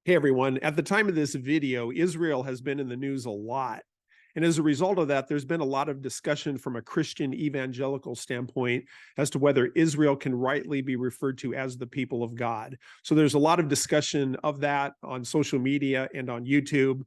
Hey everyone, at the time of this video, Israel has been in the news a lot. And as a result of that, there's been a lot of discussion from a Christian evangelical standpoint as to whether Israel can rightly be referred to as the people of God. So there's a lot of discussion of that on social media and on YouTube.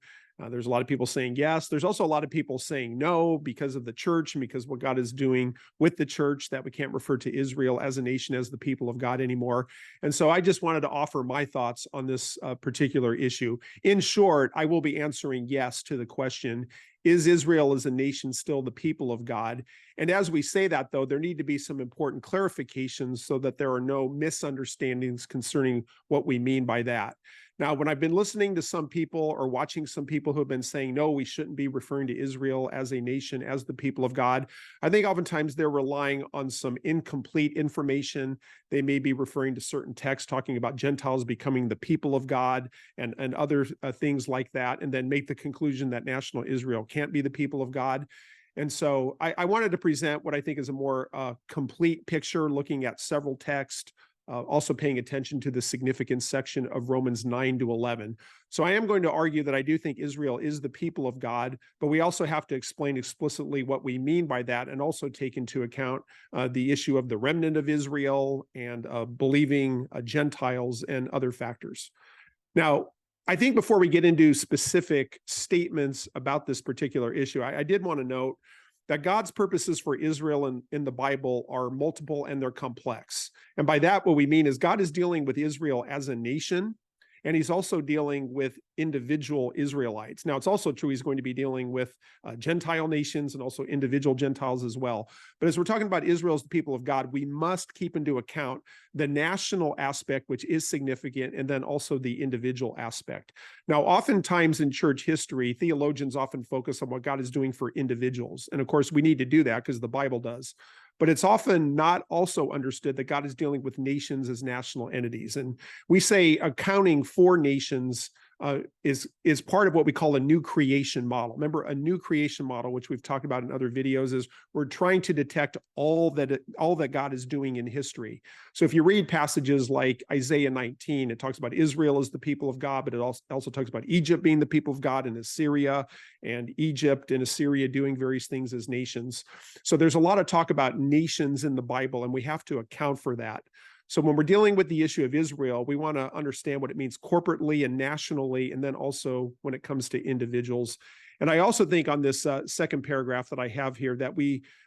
There's a lot of people saying yes. There's also a lot of people saying no because of the church and because what God is doing with the church, that we can't refer to Israel as a nation as the people of God anymore. And so I just wanted to offer my thoughts on this particular issue. In short, I will be answering yes to the question, is Israel as a nation still the people of God? And as we say that, though, there need to be some important clarifications so that there are no misunderstandings concerning what we mean by that. Now, when I've been listening to some people or watching some people who have been saying, no, we shouldn't be referring to Israel as a nation, as the people of God, I think oftentimes they're relying on some incomplete information. They may be referring to certain texts talking about Gentiles becoming the people of God and other things like that, and then make the conclusion that national Israel can't be the people of God. And so I wanted to present what I think is a more complete picture, looking at several texts, also paying attention to the significant section of Romans 9 to 11. So I am going to argue that I do think Israel is the people of God, but we also have to explain explicitly what we mean by that and also take into account the issue of the remnant of Israel and believing Gentiles and other factors. Now, I think before we get into specific statements about this particular issue, I did want to note that God's purposes for Israel in the Bible are multiple and they're complex. And by that, what we mean is God is dealing with Israel as a nation, and he's also dealing with individual Israelites. Now, it's also true he's going to be dealing with Gentile nations and also individual Gentiles as well. But as we're talking about Israel as the people of God, we must keep into account the national aspect, which is significant, and then also the individual aspect. Now, oftentimes in church history, theologians often focus on what God is doing for individuals. And of course, we need to do that because the Bible does. But it's often not also understood that God is dealing with nations as national entities. And we say accounting for nations is part of what we call a new creation model. Remember, a new creation model, which we've talked about in other videos, is we're trying to detect all that God is doing in history. So if you read passages like Isaiah 19, it talks about Israel as the people of God, but it also talks about Egypt being the people of God, and Assyria and Egypt and Assyria doing various things as nations. So there's a lot of talk about nations in the Bible, and we have to account for that. So when we're dealing with the issue of Israel, we want to understand what it means corporately and nationally, and then also when it comes to individuals. And I also think on this second paragraph that I have here that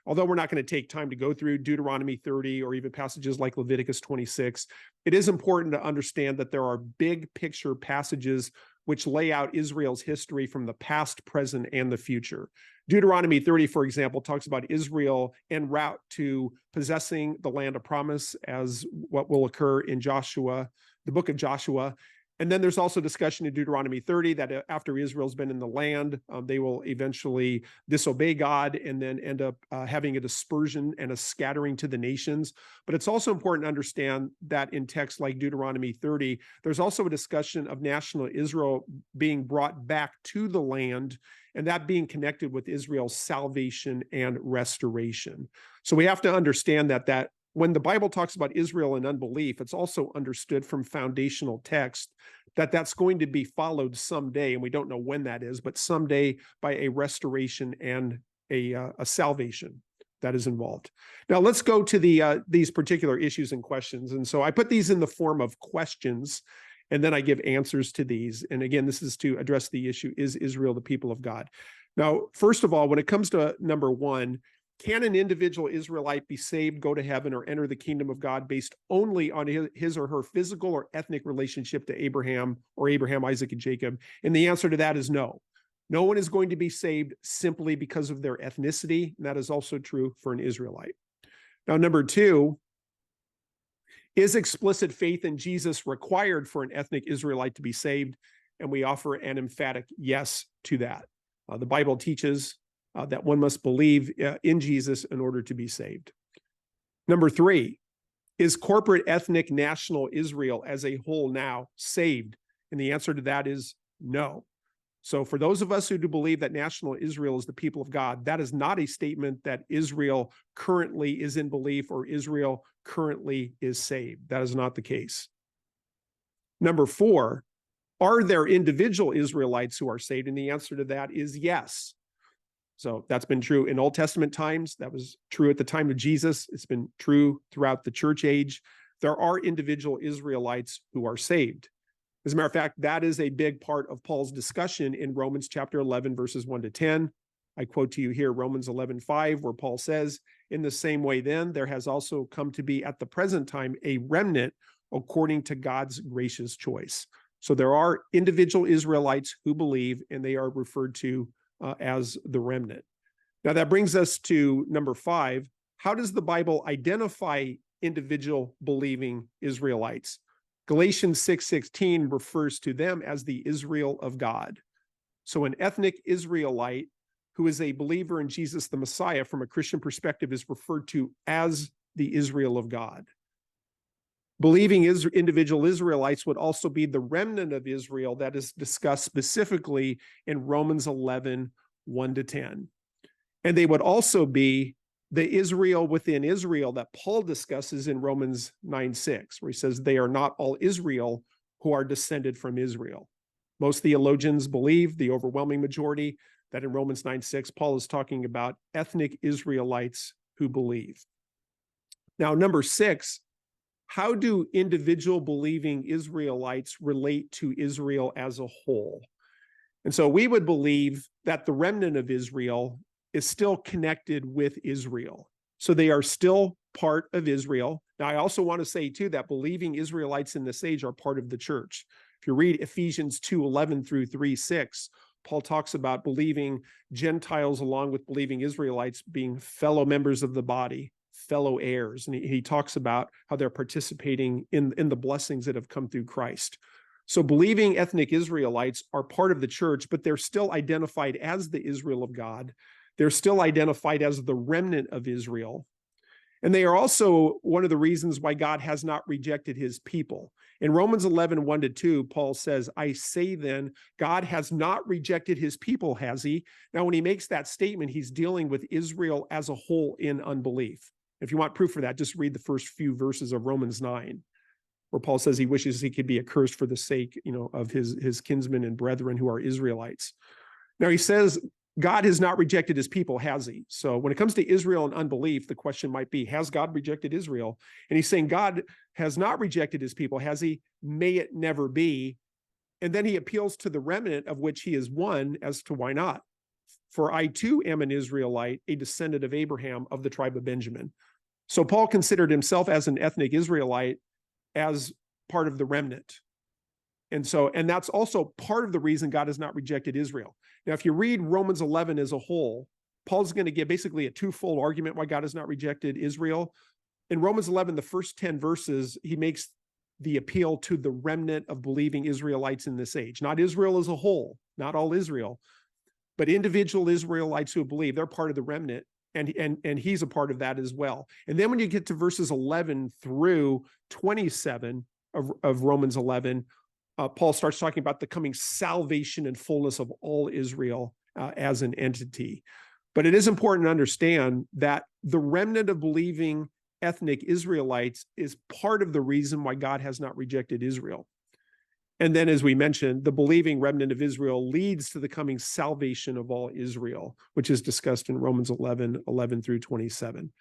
although we're not going to take time to go through Deuteronomy 30 or even passages like Leviticus 26, it is important to understand that there are big picture passages which lay out Israel's history from the past, present, and the future. Deuteronomy 30, for example, talks about Israel en route to possessing the land of promise as what will occur in Joshua, the book of Joshua. And then there's also discussion in Deuteronomy 30 that after Israel's been in the land, they will eventually disobey God and then end up having a dispersion and a scattering to the nations. But it's also important to understand that in texts like Deuteronomy 30, there's also a discussion of national Israel being brought back to the land, and that being connected with Israel's salvation and restoration. So we have to understand that when the Bible talks about Israel and unbelief, it's also understood from foundational text that that's going to be followed someday, and we don't know when that is, but someday by a restoration and a salvation that is involved. Now let's go to these particular issues and questions. And so I put these in the form of questions, and then I give answers to these. And again, this is to address the issue, is Israel the people of God? Now, first of all, when it comes to number one, can an individual Israelite be saved, go to heaven, or enter the kingdom of God based only on his or her physical or ethnic relationship to Abraham, or Abraham, Isaac, and Jacob? And the answer to that is no. No one is going to be saved simply because of their ethnicity, and that is also true for an Israelite. Now, number two, is explicit faith in Jesus required for an ethnic Israelite to be saved? And we offer an emphatic yes to that. The Bible teaches that one must believe in Jesus in order to be saved. Number three, is corporate ethnic national Israel as a whole now saved? And the answer to that is no. So for those of us who do believe that national Israel is the people of God, that is not a statement that Israel currently is in belief or Israel currently is saved. That is not the case. Number four, Are there individual Israelites who are saved? And the answer to that is yes. So that's been true in Old Testament times. That was true at the time of Jesus. It's been true throughout the church age. There are individual Israelites who are saved. As a matter of fact, that is a big part of Paul's discussion in Romans chapter 11, verses 1 to 10. I quote to you here Romans 11:5, where Paul says, "In the same way then, there has also come to be at the present time a remnant according to God's gracious choice." So there are individual Israelites who believe, and they are referred to as the remnant. Now that brings us to number 5. How does the Bible identify individual believing Israelites? Galatians 6:16 refers to them as the Israel of God. So an ethnic Israelite who is a believer in Jesus the Messiah from a Christian perspective is referred to as the Israel of God. Believing individual Israelites would also be the remnant of Israel that is discussed specifically in Romans 11, 1 to 10. And they would also be the Israel within Israel that Paul discusses in Romans 9:6, where he says they are not all Israel who are descended from Israel. Most theologians believe, the overwhelming majority, that in Romans 9:6, Paul is talking about ethnic Israelites who believe. Now, number 6, how do individual believing Israelites relate to Israel as a whole? And so we would believe that the remnant of Israel is still connected with Israel. So they are still part of Israel. Now, I also want to say, too, that believing Israelites in this age are part of the church. If you read Ephesians 2:11 through 3:6, Paul talks about believing Gentiles along with believing Israelites being fellow members of the body, fellow heirs. And he talks about how they're participating in the blessings that have come through Christ. So believing ethnic Israelites are part of the church, but they're still identified as the Israel of God. They're still identified as the remnant of Israel. And they are also one of the reasons why God has not rejected his people. In Romans 11, 1 to 2, Paul says, "I say then, God has not rejected his people, has he?" Now, when he makes that statement, he's dealing with Israel as a whole in unbelief. If you want proof for that, just read the first few verses of Romans 9, where Paul says he wishes he could be accursed for the sake, of his kinsmen and brethren who are Israelites. Now he says, God has not rejected his people, has he? So when it comes to Israel and unbelief, the question might be, has God rejected Israel? And he's saying God has not rejected his people, has he? May it never be. And then he appeals to the remnant of which he is one as to why not. For I too am an Israelite, a descendant of Abraham of the tribe of Benjamin. So Paul considered himself as an ethnic Israelite as part of the remnant. And that's also part of the reason God has not rejected Israel. Now, if you read Romans 11 as a whole, Paul's going to give basically a twofold argument why God has not rejected Israel. In Romans 11, the first 10 verses, he makes the appeal to the remnant of believing Israelites in this age. Not Israel as a whole, not all Israel, but individual Israelites who believe. They're part of the remnant, and he's a part of that as well. And then when you get to verses 11 through 27 of Romans 11, Paul starts talking about the coming salvation and fullness of all Israel as an entity. But it is important to understand that the remnant of believing ethnic Israelites is part of the reason why God has not rejected Israel. And then, as we mentioned, the believing remnant of Israel leads to the coming salvation of all Israel, which is discussed in Romans 11, 11 through 27.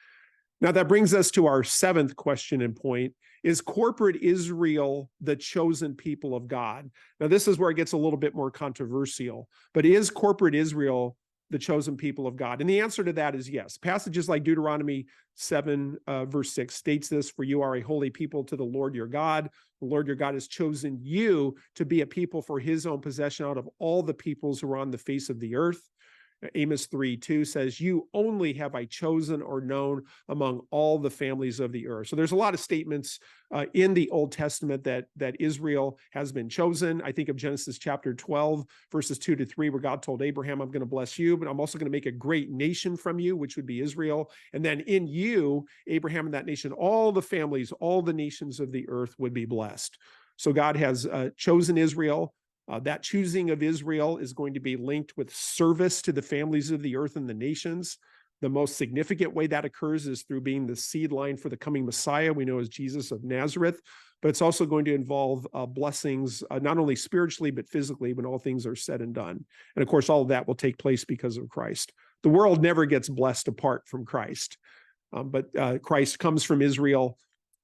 Now, that brings us to our 7th question and point. Is corporate Israel the chosen people of God? Now, this is where it gets a little bit more controversial, but is corporate Israel the chosen people of God? And the answer to that is yes. Passages like Deuteronomy 7, verse 6 states this: "For you are a holy people to the Lord your God. The Lord your God has chosen you to be a people for his own possession out of all the peoples who are on the face of the earth." Amos 3:2 says, "You only have I chosen or known among all the families of the earth." So there's a lot of statements in the Old Testament that Israel has been chosen. I think of Genesis chapter 12, verses 2 to 3, where God told Abraham, "I'm going to bless you, but I'm also going to make a great nation from you," which would be Israel. And then in you, Abraham and that nation, all the families, all the nations of the earth would be blessed. So God has chosen Israel. That choosing of Israel is going to be linked with service to the families of the earth and the nations. The most significant way that occurs is through being the seed line for the coming Messiah we know as Jesus of Nazareth. but it's also going to involve blessings, not only spiritually, but physically when all things are said and done. And of course, all of that will take place because of Christ. The world never gets blessed apart from Christ, but Christ comes from Israel.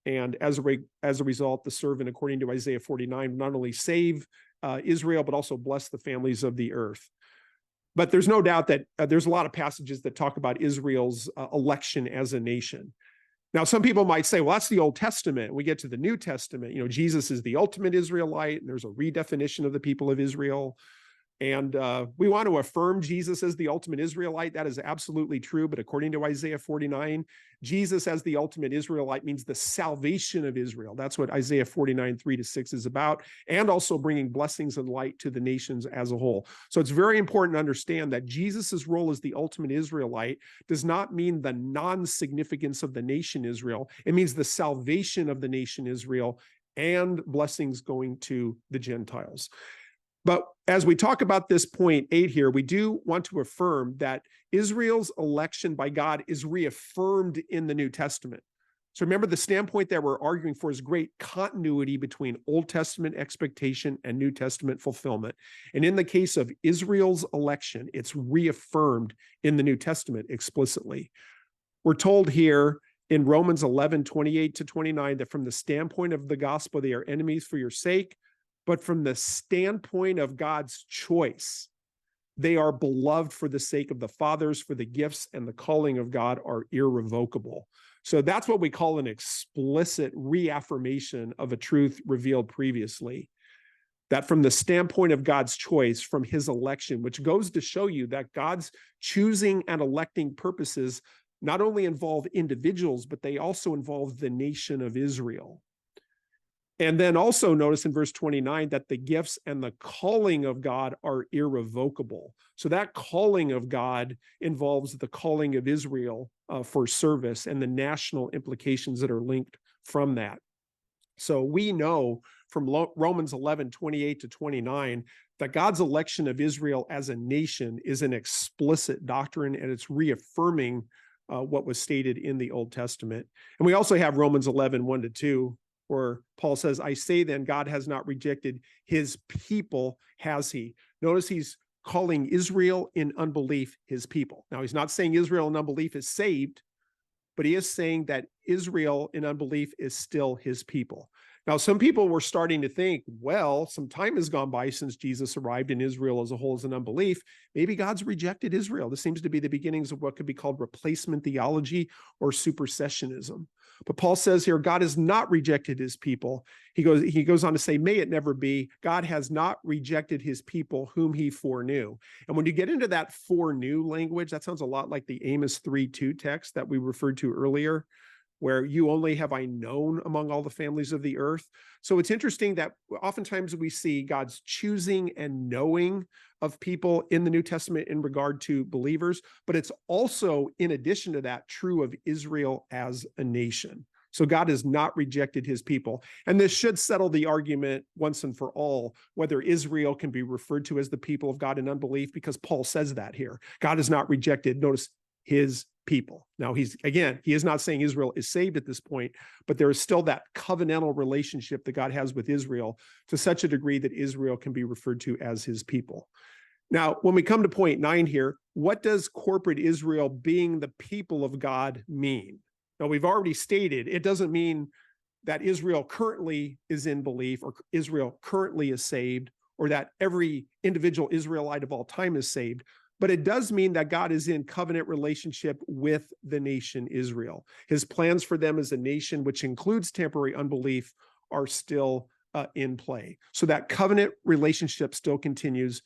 And as a result, the servant, according to Isaiah 49, not only save Israel, but also bless the families of the earth. But there's no doubt that there's a lot of passages that talk about Israel's election as a nation. Now, some people might say, well, that's the Old Testament. We get to the New Testament. Jesus is the ultimate Israelite, and there's a redefinition of the people of Israel. And we want to affirm Jesus as the ultimate Israelite. That is absolutely true. But according to Isaiah 49, Jesus as the ultimate Israelite means the salvation of Israel. That's what Isaiah 49, 3-6 is about, and also bringing blessings and light to the nations as a whole. So it's very important to understand that Jesus's role as the ultimate Israelite does not mean the non-significance of the nation Israel. It means the salvation of the nation Israel and blessings going to the Gentiles. But as we talk about this point 8 here, we do want to affirm that Israel's election by God is reaffirmed in the New Testament. So remember, the standpoint that we're arguing for is great continuity between Old Testament expectation and New Testament fulfillment. And in the case of Israel's election, it's reaffirmed in the New Testament explicitly. We're told here in Romans 11, 28-29, that from the standpoint of the gospel, they are enemies for your sake. But from the standpoint of God's choice, they are beloved for the sake of the fathers, for the gifts and the calling of God are irrevocable. So that's what we call an explicit reaffirmation of a truth revealed previously. That from the standpoint of God's choice, from his election, which goes to show you that God's choosing and electing purposes not only involve individuals, but they also involve the nation of Israel. And then also notice in verse 29 that the gifts and the calling of God are irrevocable. So that calling of God involves the calling of Israel for service and the national implications that are linked from that. So we know from Romans 11, 28-29, that God's election of Israel as a nation is an explicit doctrine, and it's reaffirming what was stated in the Old Testament. And we also have Romans 11, 1-2, where Paul says, I say then, God has not rejected his people, has he? Notice he's calling Israel in unbelief his people. Now, he's not saying Israel in unbelief is saved, but he is saying that Israel in unbelief is still his people. Now, some people were starting to think, well, some time has gone by since Jesus arrived in Israel as a whole as an unbelief. Maybe God's rejected Israel. This seems to be the beginnings of what could be called replacement theology or supersessionism. But Paul says here, God has not rejected his people. He goes on to say, may it never be. God has not rejected his people whom he foreknew. And when you get into that foreknew language, that sounds a lot like the Amos 3:2 text that we referred to earlier, where you only have I known among all the families of the earth. So it's interesting that oftentimes we see God's choosing and knowing of people in the New Testament in regard to believers, but it's also, in addition to that, true of Israel as a nation. So God has not rejected his people. And this should settle the argument once and for all, whether Israel can be referred to as the people of God in unbelief, because Paul says that here. God has not rejected, notice, his people. Now, he is not saying Israel is saved at this point, but there is still that covenantal relationship that God has with Israel to such a degree that Israel can be referred to as his people. Now, when we come to point 9 here, what does corporate Israel being the people of God mean? Now, we've already stated it doesn't mean that Israel currently is in belief or Israel currently is saved or that every individual Israelite of all time is saved. But it does mean that God is in covenant relationship with the nation Israel. His plans for them as a nation, which includes temporary unbelief, are still in play. So that covenant relationship still continues.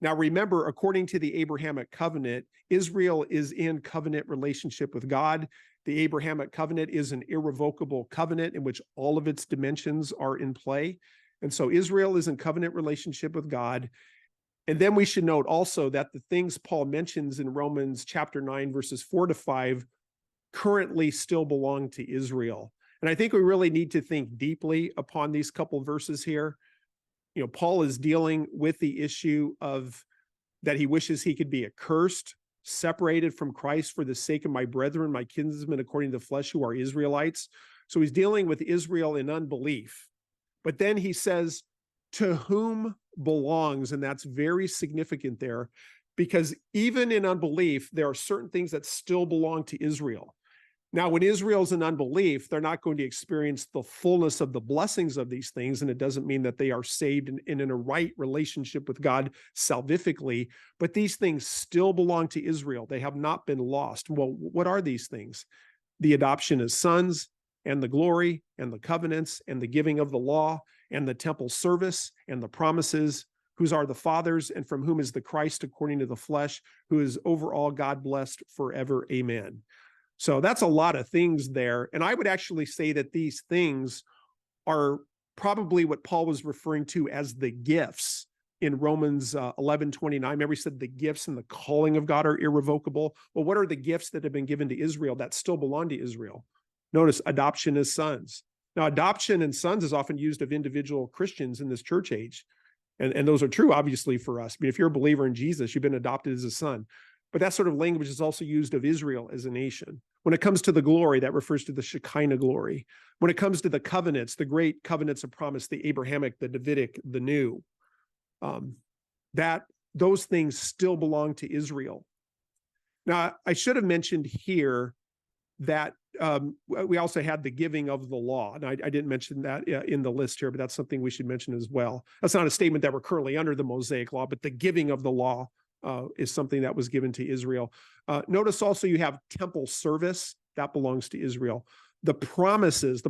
Now, remember, according to the Abrahamic covenant, Israel is in covenant relationship with God. The Abrahamic covenant is an irrevocable covenant in which all of its dimensions are in play. And so Israel is in covenant relationship with God. And then we should note also that the things Paul mentions in Romans chapter 9, verses 4-5, currently still belong to Israel. And I think we really need to think deeply upon these couple verses here. You know, Paul is dealing with the issue of that he wishes he could be accursed, separated from Christ for the sake of my brethren, my kinsmen according to the flesh, who are Israelites. So he's dealing with Israel in unbelief. But then he says, to whom belongs, and that's very significant there, because even in unbelief, there are certain things that still belong to Israel. Now, when Israel's in unbelief, they're not going to experience the fullness of the blessings of these things, and it doesn't mean that they are saved and in a right relationship with God salvifically, but these things still belong to Israel. They have not been lost. Well, what are these things? The adoption as sons, and the glory, and the covenants, and the giving of the law, and the temple service, and the promises, whose are the fathers, and from whom is the Christ according to the flesh, who is over all God blessed forever. Amen. So that's a lot of things there. And I would actually say that these things are probably what Paul was referring to as the gifts in Romans 11:29. Remember, he said the gifts and the calling of God are irrevocable. Well, what are the gifts that have been given to Israel that still belong to Israel? Notice adoption as sons. Now, adoption and sons is often used of individual Christians in this church age. And those are true, obviously, for us. I mean, if you're a believer in Jesus, you've been adopted as a son. But that sort of language is also used of Israel as a nation. When it comes to the glory, that refers to the Shekinah glory. When it comes to the covenants, the great covenants of promise, the Abrahamic, the Davidic, the new, that those things still belong to Israel. Now, I should have mentioned here that we also had the giving of the law. And I didn't mention that in the list here, but that's something we should mention as well. That's not a statement that we're currently under the Mosaic law, but the giving of the law is something that was given to Israel. Notice also you have temple service, that belongs to Israel. The promises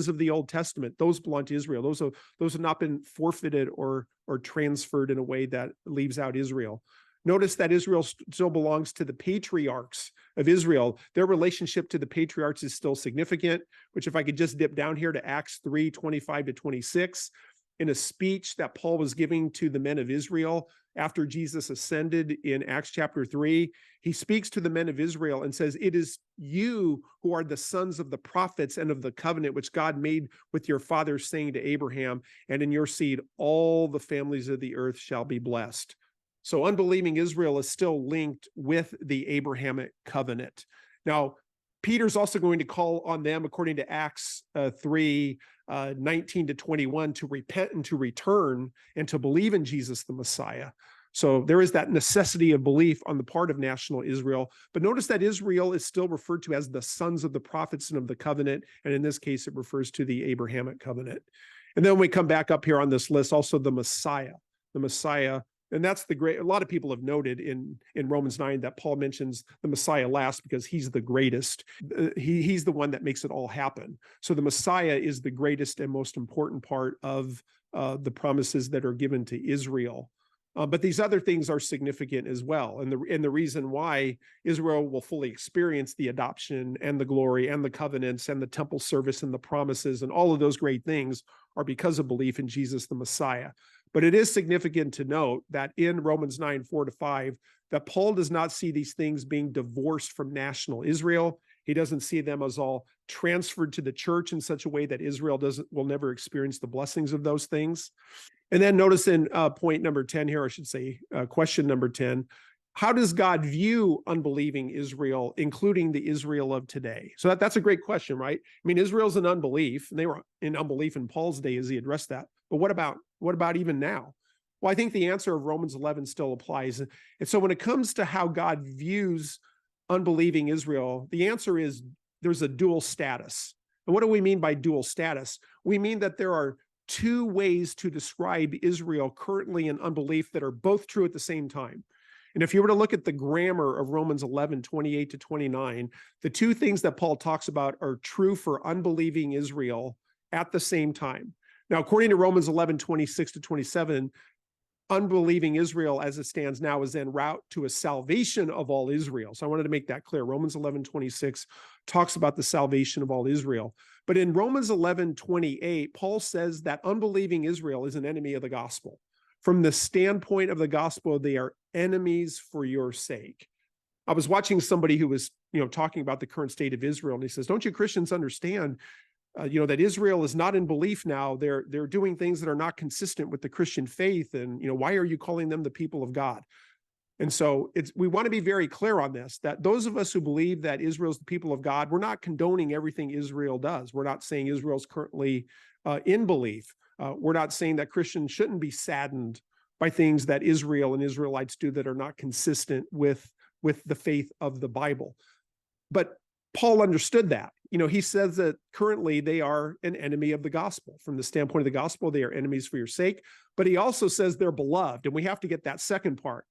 of the Old Testament, those belong to Israel. Those have not been forfeited or transferred in a way that leaves out Israel. Notice that Israel still belongs to the patriarchs of Israel. Their relationship to the patriarchs is still significant, which if I could just dip down here to Acts 3:25-26, in a speech that Paul was giving to the men of Israel after Jesus ascended in Acts chapter 3, he speaks to the men of Israel and says, "It is you who are the sons of the prophets and of the covenant which God made with your fathers, saying to Abraham, and in your seed all the families of the earth shall be blessed." So unbelieving Israel is still linked with the Abrahamic covenant. Now, Peter's also going to call on them, according to Acts 3:19-21, to repent and to return and to believe in Jesus the Messiah. So there is that necessity of belief on the part of national Israel. But notice that Israel is still referred to as the sons of the prophets and of the covenant. And in this case, it refers to the Abrahamic covenant. And then we come back up here on this list, also the Messiah. And that's a lot of people have noted in Romans 9 that Paul mentions the Messiah last because he's the greatest. He's the one that makes it all happen. So the Messiah is the greatest and most important part of the promises that are given to Israel. But these other things are significant as well. And the reason why Israel will fully experience the adoption and the glory and the covenants and the temple service and the promises and all of those great things are because of belief in Jesus the Messiah. But it is significant to note that in Romans 9:4-5, that Paul does not see these things being divorced from national Israel. He doesn't see them as all transferred to the church in such a way that Israel will never experience the blessings of those things. And then notice in point number 10 here, I should say, question number 10, how does God view unbelieving Israel, including the Israel of today? So that's a great question, right? I mean, Israel's in unbelief, and they were in unbelief in Paul's day as he addressed that. But what about even now? Well, I think the answer of Romans 11 still applies. And so when it comes to how God views unbelieving Israel, the answer is there's a dual status. And what do we mean by dual status? We mean that there are two ways to describe Israel currently in unbelief that are both true at the same time. And if you were to look at the grammar of Romans 11:28-29, the two things that Paul talks about are true for unbelieving Israel at the same time. Now, according to Romans 11:26-27, unbelieving Israel as it stands now is en route to a salvation of all Israel. So I wanted to make that clear. Romans 11:26 talks about the salvation of all Israel. But in Romans 11:28, Paul says that unbelieving Israel is an enemy of the gospel. From the standpoint of the gospel, they are enemies for your sake. I was watching somebody who was, talking about the current state of Israel, and he says, "Don't you Christians understand, that Israel is not in belief now? They're doing things that are not consistent with the Christian faith, and why are you calling them the people of God?" And so we want to be very clear on this, that those of us who believe that Israel's the people of God, we're not condoning everything Israel does. We're not saying Israel's currently in belief. We're not saying that Christians shouldn't be saddened by things that Israel and Israelites do that are not consistent with the faith of the Bible. But Paul understood that. He says that currently they are an enemy of the gospel. From the standpoint of the gospel, they are enemies for your sake. But he also says they're beloved, and we have to get that second part.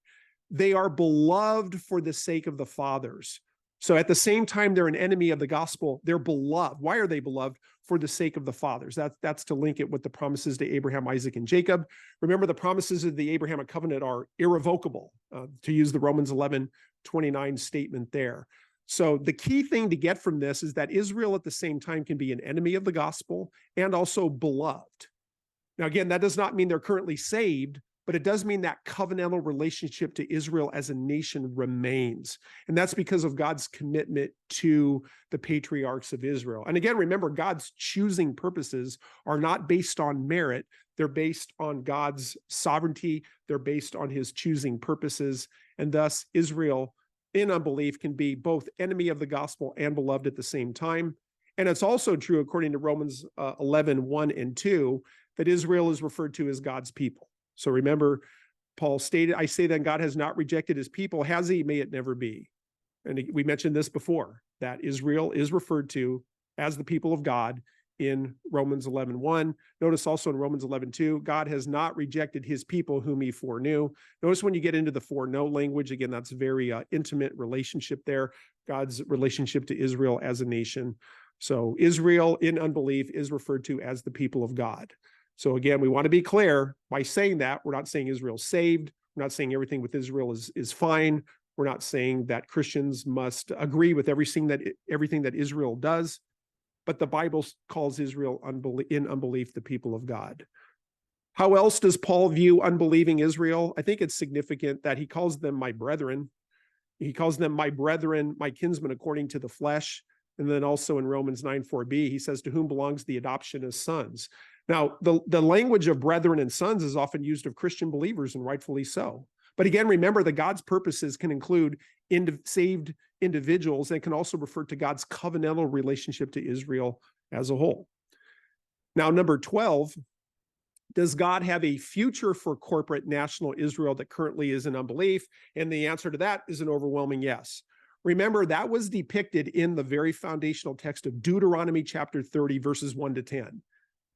They are beloved for the sake of the fathers. So at the same time, they're an enemy of the gospel. They're beloved. Why are they beloved? For the sake of the fathers. That's to link it with the promises to Abraham, Isaac, and Jacob. Remember, the promises of the Abrahamic covenant are irrevocable, to use the Romans 11:29 statement there. So the key thing to get from this is that Israel at the same time can be an enemy of the gospel and also beloved. Now, again, that does not mean they're currently saved, but it does mean that covenantal relationship to Israel as a nation remains. And that's because of God's commitment to the patriarchs of Israel. And again, remember, God's choosing purposes are not based on merit. They're based on God's sovereignty. They're based on his choosing purposes. And thus, Israel in unbelief can be both enemy of the gospel and beloved at the same time. And it's also true, according to Romans 11:1 and 2, that Israel is referred to as God's people. So remember, Paul stated, I say that God has not rejected his people. Has he? May it never be. And we mentioned this before, that Israel is referred to as the people of God in Romans 11:1. Notice also in Romans 11:2, God has not rejected his people whom he foreknew. Notice when you get into the foreknow language, again, that's a very intimate relationship there, God's relationship to Israel as a nation. So Israel in unbelief is referred to as the people of God. So again, we want to be clear by saying that. We're not saying Israel's saved. We're not saying everything with Israel is fine. We're not saying that Christians must agree with everything that Israel does. But the Bible calls Israel in unbelief the people of God. How else does Paul view unbelieving Israel? I think it's significant that he calls them my brethren. He calls them my brethren, my kinsmen according to the flesh. And then also in Romans 9:4b, he says, to whom belongs the adoption as sons. Now, the language of brethren and sons is often used of Christian believers, and rightfully so. But again, remember that God's purposes can include saved individuals and can also refer to God's covenantal relationship to Israel as a whole. Now, number 12, does God have a future for corporate national Israel that currently is in unbelief? And the answer to that is an overwhelming yes. Remember, that was depicted in the very foundational text of Deuteronomy chapter 30, verses 1 to 10.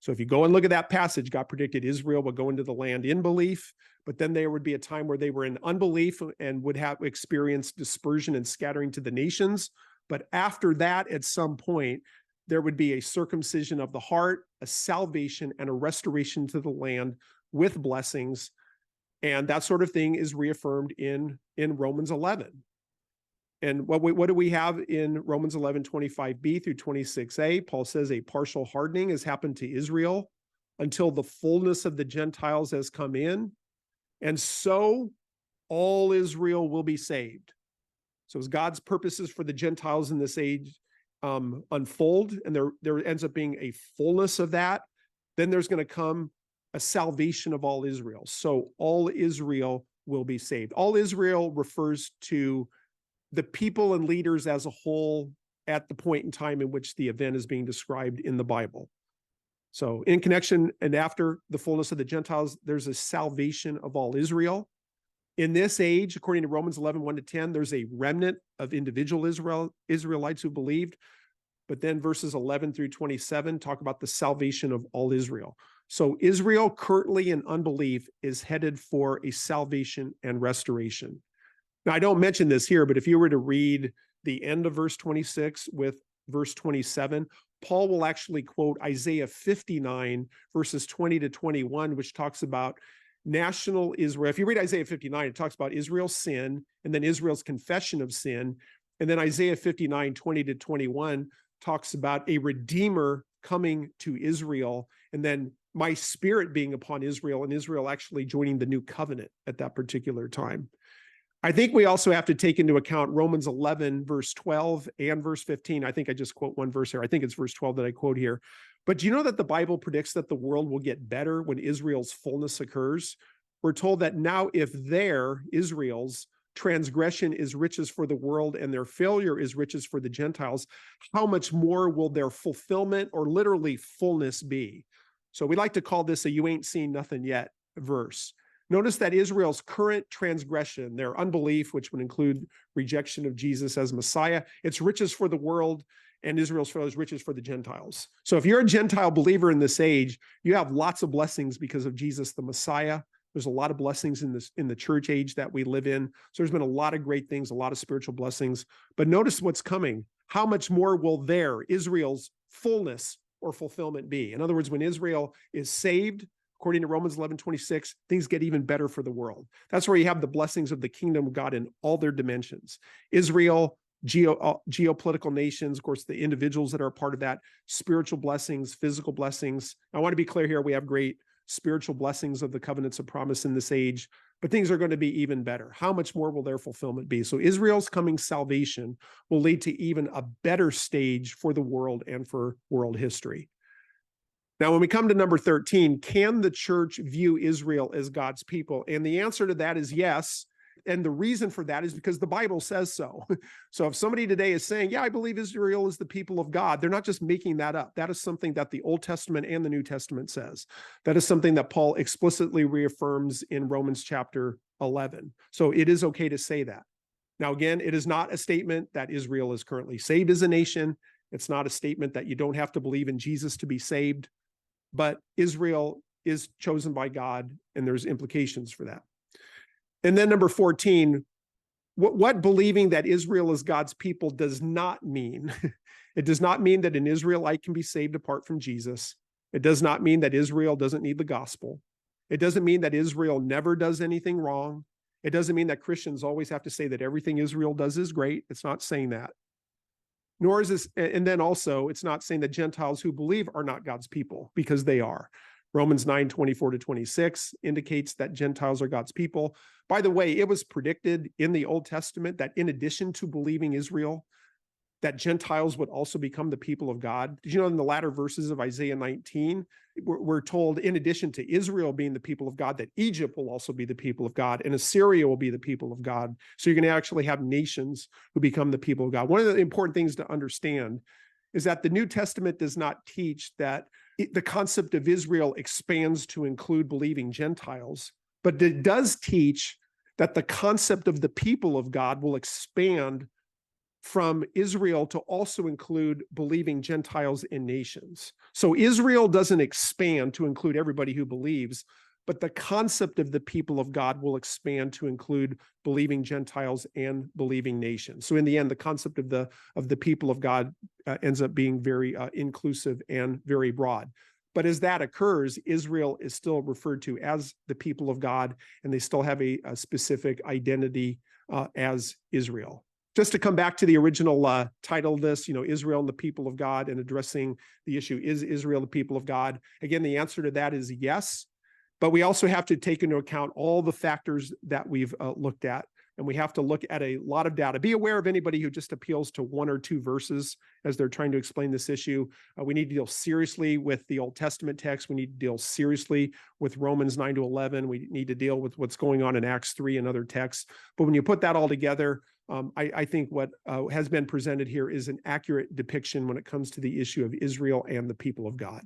So if you go and look at that passage, God predicted Israel would go into the land in belief, but then there would be a time where they were in unbelief and would have experienced dispersion and scattering to the nations. But after that, at some point, there would be a circumcision of the heart, a salvation, and a restoration to the land with blessings. And that sort of thing is reaffirmed in Romans 11. And what do we have in Romans 11:25b through 26a? Paul says a partial hardening has happened to Israel until the fullness of the Gentiles has come in. And so all Israel will be saved. So as God's purposes for the Gentiles in this age unfold, and there ends up being a fullness of that, then there's going to come a salvation of all Israel. So all Israel will be saved. All Israel refers to the people and leaders as a whole at the point in time in which the event is being described in the Bible. So in connection and after the fullness of the Gentiles, there's a salvation of all Israel. In this age, according to Romans 11:1 to 10, there's a remnant of individual Israelites who believed. But then verses 11 through 27 talk about the salvation of all Israel. So Israel currently in unbelief is headed for a salvation and restoration. Now, I don't mention this here, but if you were to read the end of verse 26 with verse 27, Paul will actually quote Isaiah 59, verses 20 to 21, which talks about national Israel. If you read Isaiah 59, it talks about Israel's sin and then Israel's confession of sin. And then Isaiah 59, 20 to 21 talks about a redeemer coming to Israel, and then my spirit being upon Israel, and Israel actually joining the new covenant at that particular time. I think we also have to take into account Romans 11, verse 12 and verse 15. I think I just quote one verse here. I think it's verse 12 that I quote here. But do you know that the Bible predicts that the world will get better when Israel's fullness occurs? We're told that now if Israel's transgression is riches for the world and their failure is riches for the Gentiles, how much more will their fulfillment or literally fullness be? So we like to call this a "you ain't seen nothing yet" verse. Notice that Israel's current transgression, their unbelief, which would include rejection of Jesus as Messiah, its riches for the world, and Israel's riches for the Gentiles. So if you're a Gentile believer in this age, you have lots of blessings because of Jesus the Messiah. There's a lot of blessings in the church age that we live in. So there's been a lot of great things, a lot of spiritual blessings. But notice what's coming. How much more will Israel's fullness or fulfillment be? In other words, when Israel is saved, according to Romans 11:26, things get even better for the world. That's where you have the blessings of the kingdom of God in all their dimensions. Israel, geopolitical nations, of course, the individuals that are a part of that, spiritual blessings, physical blessings. I want to be clear here, we have great spiritual blessings of the covenants of promise in this age, but things are going to be even better. How much more will their fulfillment be? So Israel's coming salvation will lead to even a better stage for the world and for world history. Now, when we come to number 13, can the church view Israel as God's people? And the answer to that is yes. And the reason for that is because the Bible says so. So if somebody today is saying, yeah, I believe Israel is the people of God, they're not just making that up. That is something that the Old Testament and the New Testament says. That is something that Paul explicitly reaffirms in Romans chapter 11. So it is okay to say that. Now, again, it is not a statement that Israel is currently saved as a nation. It's not a statement that you don't have to believe in Jesus to be saved. But Israel is chosen by God, and there's implications for that. And then number 14, what believing that Israel is God's people does not mean. It does not mean that an Israelite can be saved apart from Jesus. It does not mean that Israel doesn't need the gospel. It doesn't mean that Israel never does anything wrong. It doesn't mean that Christians always have to say that everything Israel does is great. It's not saying that. Nor is this, and then also, it's not saying that Gentiles who believe are not God's people, because they are. Romans 9:24-26 indicates that Gentiles are God's people. By the way, it was predicted in the Old Testament that in addition to believing Israel, that Gentiles would also become the people of God. Did you know in the latter verses of Isaiah 19, we're told in addition to Israel being the people of God, that Egypt will also be the people of God and Assyria will be the people of God. So you're going to actually have nations who become the people of God. One of the important things to understand is that the New Testament does not teach that the concept of Israel expands to include believing Gentiles, but it does teach that the concept of the people of God will expand from Israel to also include believing Gentiles in nations. So Israel doesn't expand to include everybody who believes, but the concept of the people of God will expand to include believing Gentiles and believing nations. So in the end, the concept of the people of God ends up being very inclusive and very broad. But as that occurs, Israel is still referred to as the people of God, and they still have a specific identity as Israel. Just to come back to the original title of this, Israel and the people of God, and addressing the issue, is Israel the people of God? Again, the answer to that is yes, but we also have to take into account all the factors that we've looked at, and we have to look at a lot of data. Be aware of anybody who just appeals to one or two verses as they're trying to explain this issue. We need to deal seriously with the Old Testament text. We need to deal seriously with Romans 9-11. We need to deal with what's going on in Acts 3 and other texts. But when you put that all together, I think what has been presented here is an accurate depiction when it comes to the issue of Israel and the people of God.